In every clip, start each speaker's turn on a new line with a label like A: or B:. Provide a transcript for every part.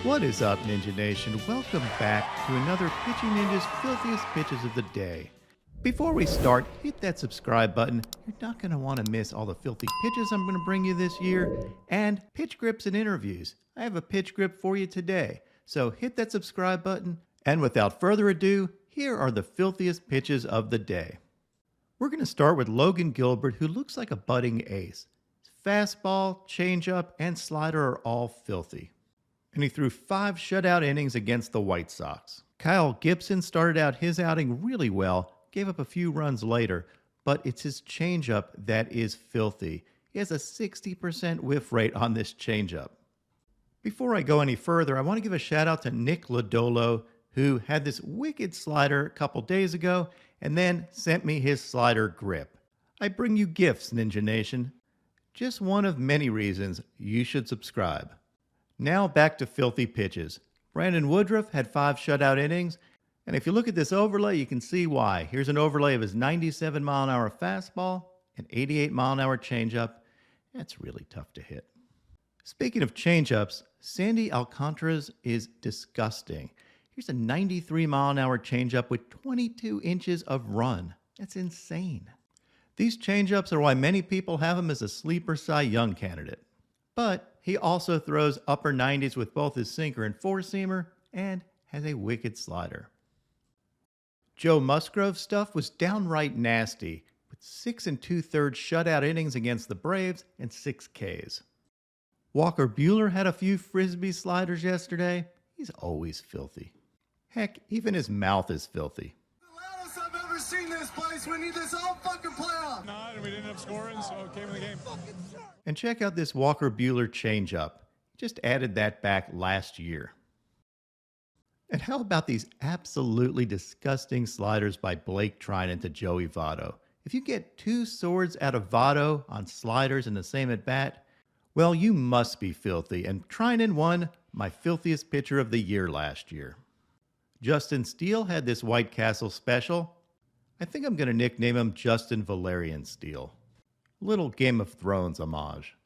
A: What is up, Ninja Nation? Welcome back to another Pitching Ninja's Filthiest Pitches of the Day. Before we start, hit that subscribe button. You're not going to want to miss all the filthy pitches I'm going to bring you this year, and pitch grips and interviews. I have a pitch grip for you today, so hit that subscribe button. And without further ado, here are the filthiest pitches of the day. We're going to start with Logan Gilbert, who looks like a budding ace. His fastball, changeup, and slider are all filthy. And he threw 5 shutout innings against the White Sox. Kyle Gibson started out his outing really well, gave up a few runs later, but it's his changeup that is filthy. He has a 60% whiff rate on this changeup. Before I go any further, I want to give a shout out to Nick Lodolo, who had this wicked slider a couple days ago and then sent me his slider grip. I bring you gifts, Ninja Nation. Just one of many reasons you should subscribe. Now back to filthy pitches. Brandon Woodruff had 5 shutout innings, and if you look at this overlay, you can see why. Here's an overlay of his 97-mile-an-hour fastball and 88-mile-an-hour changeup. That's really tough to hit. Speaking of changeups, Sandy Alcantara's is disgusting. Here's a 93-mile-an-hour changeup with 22 inches of run. That's insane. These changeups are why many people have him as a sleeper Cy Young candidate. But he also throws upper 90s with both his sinker and four-seamer and has a wicked slider. Joe Musgrove's stuff was downright nasty, with 6 2/3 shutout innings against the Braves and 6 Ks. Walker Buehler had a few Frisbee Sliders yesterday. He's always filthy. Heck, even his mouth is filthy.
B: The loudest I've ever seen this place. We need this all fucking playoff.
C: No, and we didn't have scoring, so it came in the game.
A: And check out this Walker Buehler changeup. Just added that back last year. And how about these absolutely disgusting sliders by Blake Trinan to Joey Votto? If you get 2 swords out of Votto on sliders in the same at-bat, well, you must be filthy, and Trinan won my filthiest pitcher of the year last year. Justin Steele had this White Castle special. I think I'm going to nickname him Justin Valerian Steele. Little Game of Thrones homage.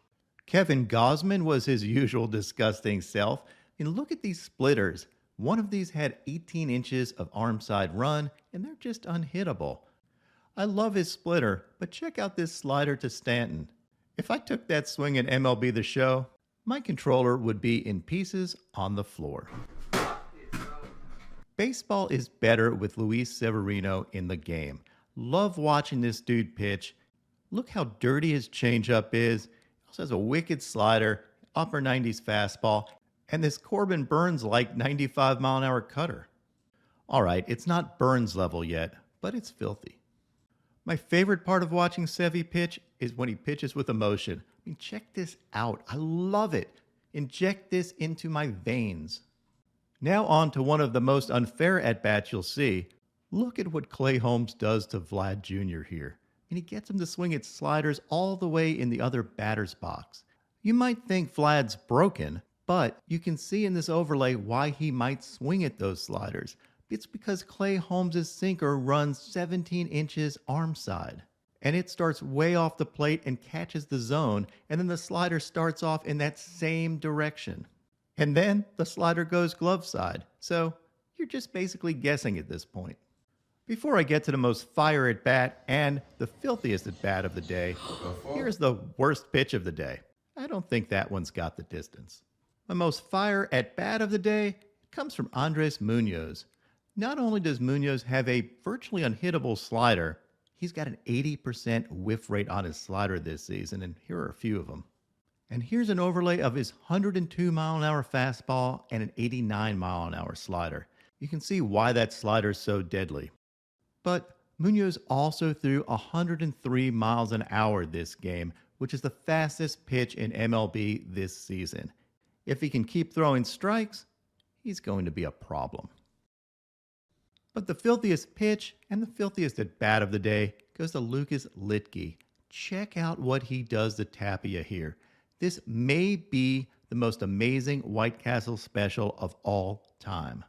A: Kevin Gausman was his usual disgusting self. And look at these splitters. One of these had 18 inches of arm side run, and they're just unhittable. I love his splitter, but check out this slider to Stanton. If I took that swing at MLB The Show, my controller would be in pieces on the floor. Baseball is better with Luis Severino in the game. Love watching this dude pitch. Look how dirty his changeup is. He also has a wicked slider, upper 90s fastball, and this Corbin Burns-like 95-mile-an-hour cutter. All right, it's not Burns level yet, but it's filthy. My favorite part of watching Sevy pitch is when he pitches with emotion. I mean, check this out. I love it. Inject this into my veins. Now on to one of the most unfair at-bats you'll see. Look at what Clay Holmes does to Vlad Jr. here. And he gets him to swing its sliders all the way in the other batter's box. You might think Vlad's broken, but you can see in this overlay why he might swing at those sliders. It's because Clay Holmes' sinker runs 17 inches arm side. And it starts way off the plate and catches the zone, and then the slider starts off in that same direction. And then the slider goes glove side. So you're just basically guessing at this point. Before I get to the most fire at bat and the filthiest at bat of the day, here's the worst pitch of the day. I don't think that one's got the distance. My most fire at bat of the day comes from Andres Munoz. Not only does Munoz have a virtually unhittable slider, he's got an 80% whiff rate on his slider this season, and here are a few of them. And here's an overlay of his 102-mile-an-hour fastball and an 89-mile-an-hour slider. You can see why that slider is so deadly. But Munoz also threw 103 miles an hour this game, which is the fastest pitch in MLB this season. If he can keep throwing strikes, he's going to be a problem. But the filthiest pitch and the filthiest at bat of the day goes to Lucas Luetge. Check out what he does to Tapia here. This may be the most amazing White Castle special of all time.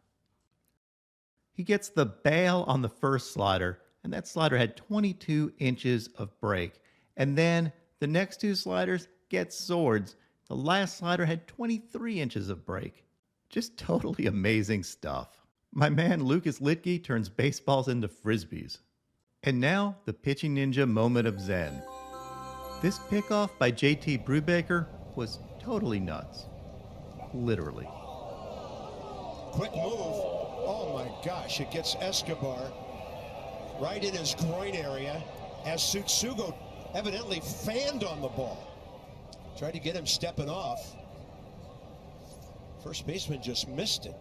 A: He gets the bail on the first slider, and that slider had 22 inches of break. And then the next 2 sliders get swords. The last slider had 23 inches of break. Just totally amazing stuff. My man Lucas Luetge turns baseballs into frisbees. And now, the pitching ninja moment of zen. This pickoff by JT Brubaker was totally nuts. Literally.
D: Quick move. Oh my gosh, it gets Escobar right in his groin area as Tsutsugo evidently fanned on the ball. Tried to get him stepping off. First baseman just missed it.